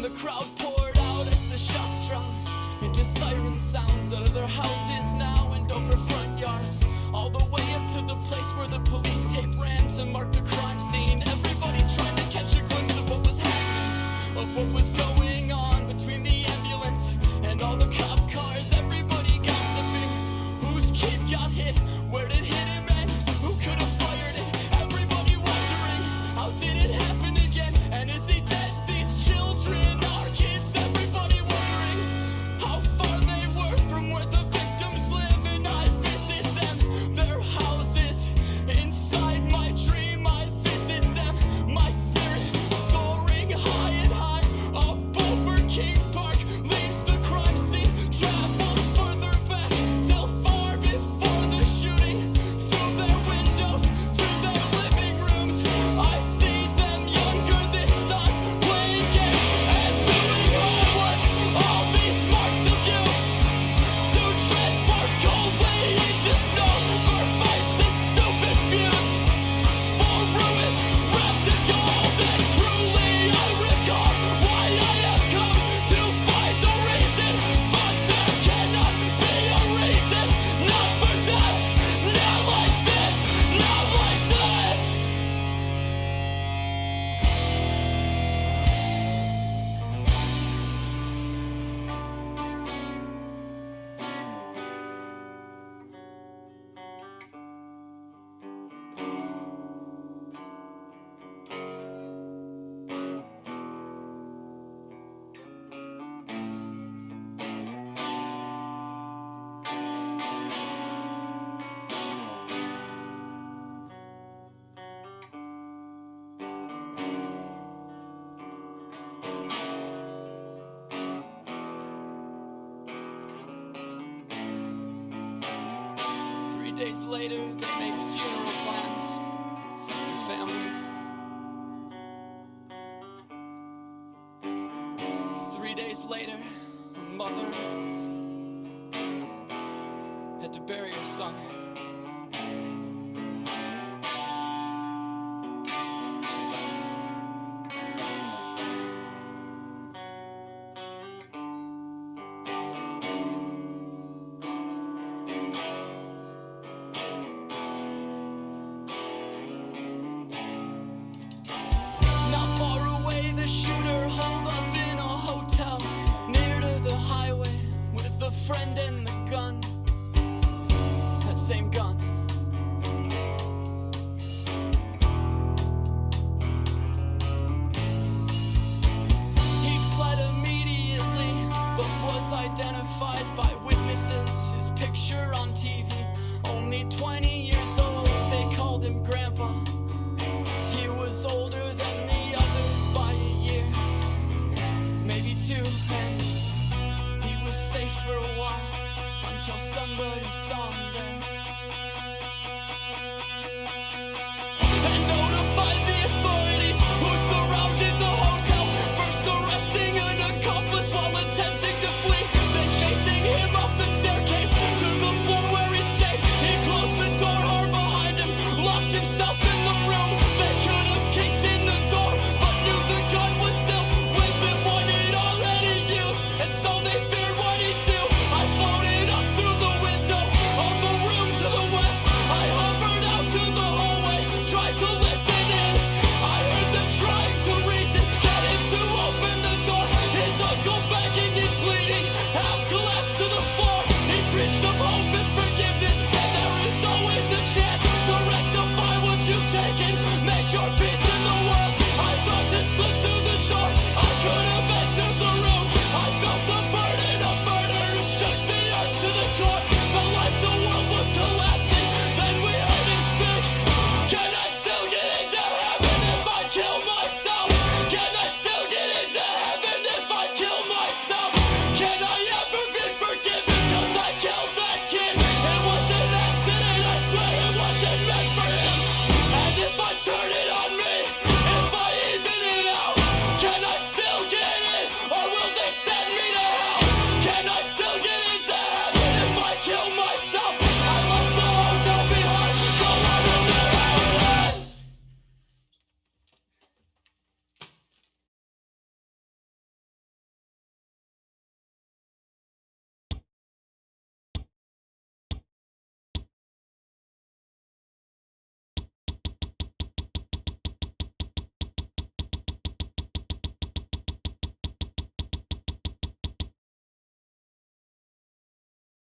the crowd poured out as the shots drowned into siren sounds out of their houses now and over front yards, all the way up to the place where the police tape ran to mark the crime scene. Everybody trying to catch a glimpse of what was happening, of what was going on between the ambulance and all the cop cars. Everybody gossiping, whose kid got hit, where did it hit him, and who could have fired it? Everybody wondering, how did it happen again, and is he dead? These children are kids. Everybody wondering how far they were from where the victims live, and I visit them, their houses. Inside my dream I visit them, my spirit soaring high and high up over King Park, leaves the crime scene, travels further back till far before the shooting. Through their windows to their living rooms, I see them younger this time, playing games and doing homework. All these marks of youth soon transform coldly into stone for fights and stupid feuds, for ruins wrapped in gold. And cruelly I recall why I have come to find the reason, but there cannot be a reason, not for death, not like this, not like this. 3 days later, they made funeral plans. The family. 3 days later, a mother had to bury her son. Not far away, the shooter holed up in a hotel near to the highway with a friend and the gun. That same gun. He fled immediately, but was identified by witnesses. His picture on TV, only 20 years old, they called him Grandpa. He was older than the others by a year, maybe 2, and he was safe for a while until somebody saw him there and notified the authorities, who surrounded the hotel, first arresting an accomplice while attempting to flee, then chasing him up the staircase to the floor where he'd stay. He closed the door hard behind him, locked himself in